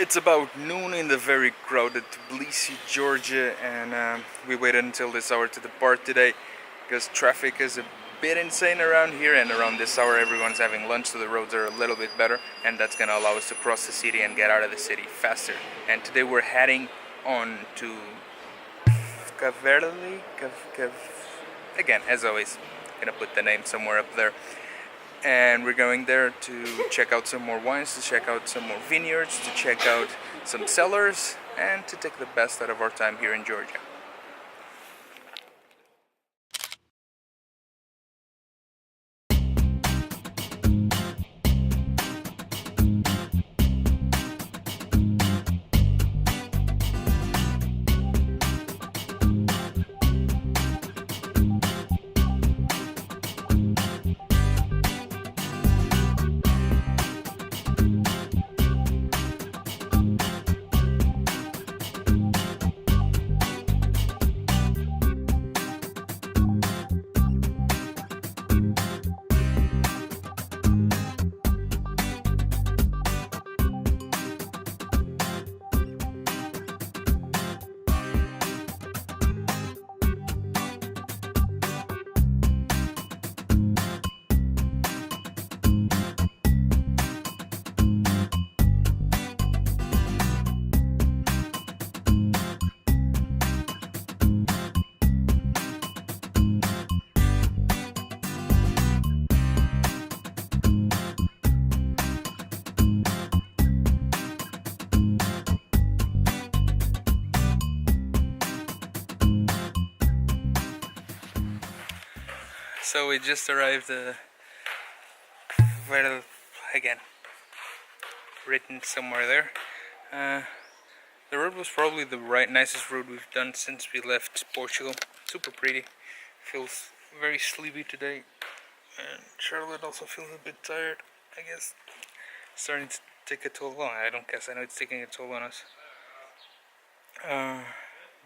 It's about noon in the very crowded Tbilisi, Georgia, and we waited until this hour to depart today because traffic is a bit insane around here, and around this hour everyone's having lunch, so the roads are a little bit better, and that's gonna allow us to cross the city and get out of the city faster. And today we're heading on to Kvareli, again, as always, gonna put the name somewhere up there. And we're going there to check out some more wines, to check out some more vineyards, to check out some cellars, and to take the best out of our time here in Georgia. So we just arrived well, again, written somewhere there. The road was probably the nicest road we've done since we left Portugal. Super pretty. Feels very sleepy today, and Charlotte also feels a bit tired. I guess starting to take a toll. Well, I don't guess. I know it's taking a toll on us.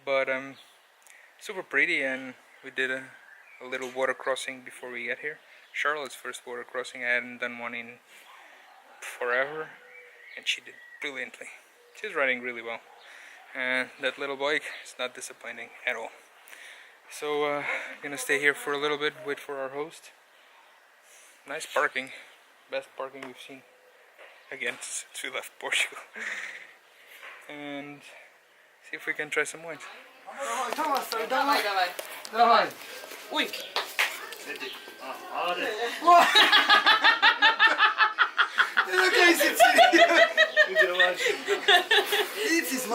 But super pretty, and we did a little water crossing before we get here. Charlotte's first water crossing. I hadn't done one in forever, and she did brilliantly. She's riding really well, and that little bike is not disappointing at all. So I'm gonna stay here for a little bit, wait for our host. Nice parking, best parking we've seen again since we left Portugal. And see if we can try some wines. Давай. Ой.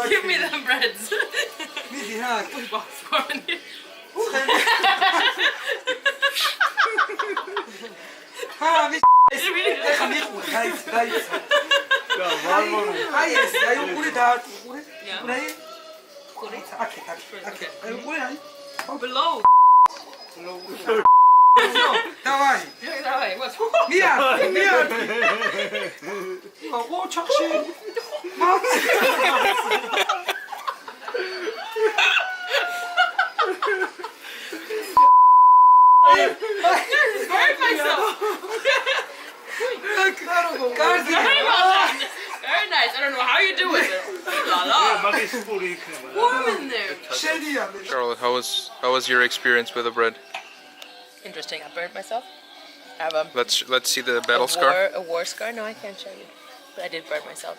Give me the breads. Below. Давай. Давай, вот. Мият. О, чакши. Hurt myself. Very nice. I don't know how you do it. La la. Warm in there. Charlotte, how was your experience with the bread? Interesting. I burned myself. I have a Let's see the battle scar. A war scar. No, I can't show you. But I did burn myself.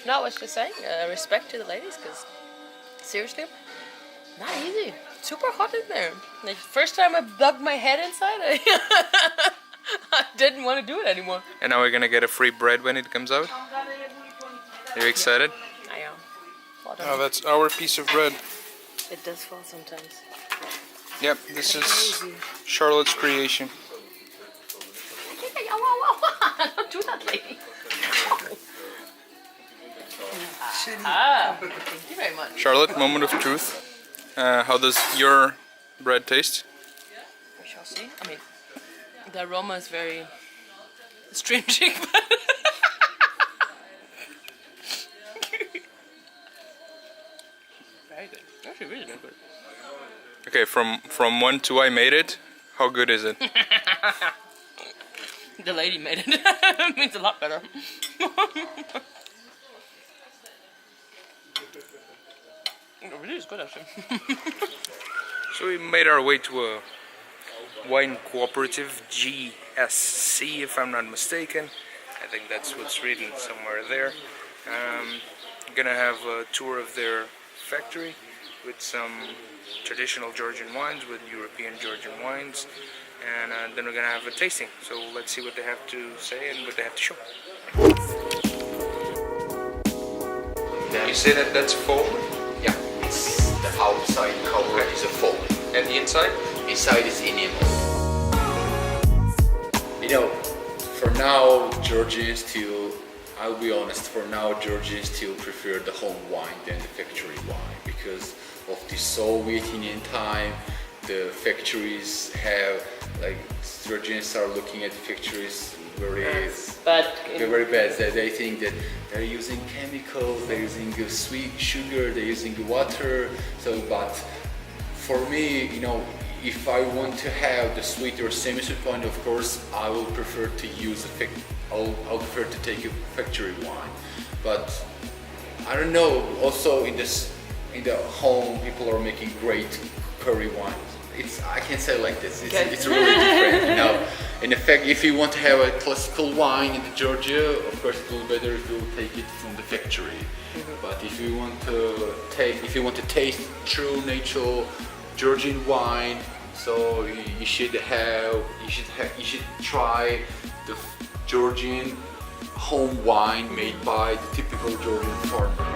No, I was just saying, respect to the ladies, because seriously, not easy. Super hot in there. The first time I dug my head inside, I didn't want to do it anymore. And now we're gonna get a free bread when it comes out. Are you excited? I am. Oh, that's our piece of bread. It does fall sometimes. Yep, this is Charlotte's creation. Don't do that, lady. Thank you very much. Charlotte, moment of truth. How does your bread taste? We shall see. I mean, the aroma is very astringent. Very good. Actually, really good. Okay, from 1 to I made it, how good is it? The lady made it. It means a lot better. It is good actually. So we made our way to a wine cooperative, GSC if I'm not mistaken. I think that's what's written somewhere there. Gonna have a tour of their factory with some traditional Georgian wines, with European Georgian wines, and then we're gonna have a tasting. So let's see what they have to say and what they have to show. You say that that's foam? Yeah, it's the outside cover is a foam. And the inside? Inside is enamel. You know, for now, Georgians still, I'll be honest, for now, Georgians still prefer the home wine than the factory wine because of the Soviet Union time. The factories have, like, Georgians are looking at the factories very But they're very bad. They think that they're using chemicals, they're using sweet sugar, they're using water. So, but for me, you know, if I want to have the sweet or semi-sweet wine, of course, I will prefer to use I'll prefer to take a factory wine. But I don't know. Also, in the home, people are making great curry wines. I can't say like this. It's really different. You know, in effect, if you want to have a classical wine in Georgia, of course, it will be better if you take it from the factory. But if you want to taste true natural Georgian wine, so you should try the Georgian home wine made by the typical Georgian farmer.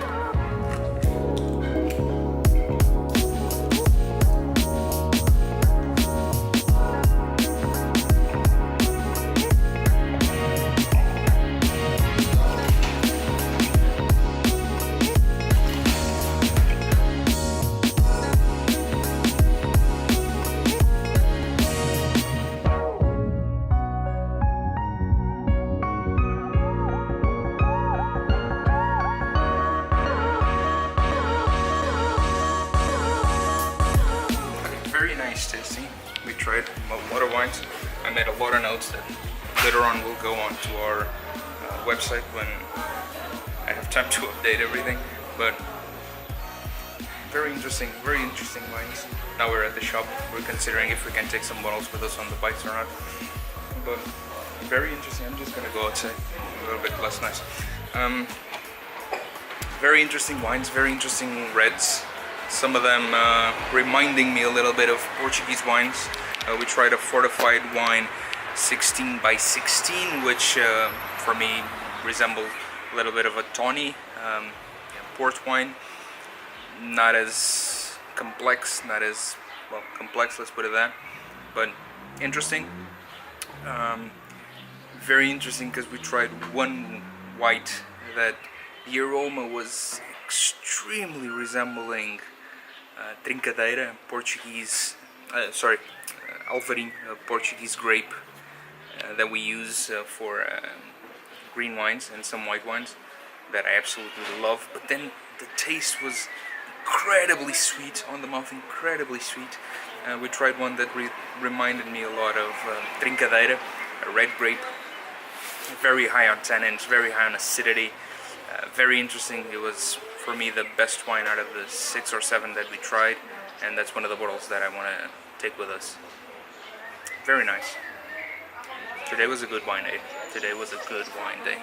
Very nice tasting. We tried a lot of wines. I made a lot of notes that later on will go onto our website when I have time to update everything. But very interesting wines. Now we're at the shop. We're considering if we can take some bottles with us on the bikes or not. But very interesting. I'm just gonna go outside. A little bit less nice. Very interesting wines. Very interesting reds. Some of them reminding me a little bit of Portuguese wines. We tried a fortified wine 16 by 16, which for me resembled a little bit of a tawny port wine. Not as complex, complex, let's put it that, but interesting. Very interesting because we tried one white that the aroma was extremely resembling Trincadeira, Portuguese, Alvarinho, Portuguese grape that we use for green wines and some white wines that I absolutely love. But then the taste was incredibly sweet on the mouth, incredibly sweet. We tried one that reminded me a lot of Trincadeira, a red grape, very high on tannins, very high on acidity. Very interesting. It was, for me, the best wine out of the 6 or 7 that we tried, and that's one of the bottles that I want to take with us. Very nice. Today was a good wine day. Today was a good wine day.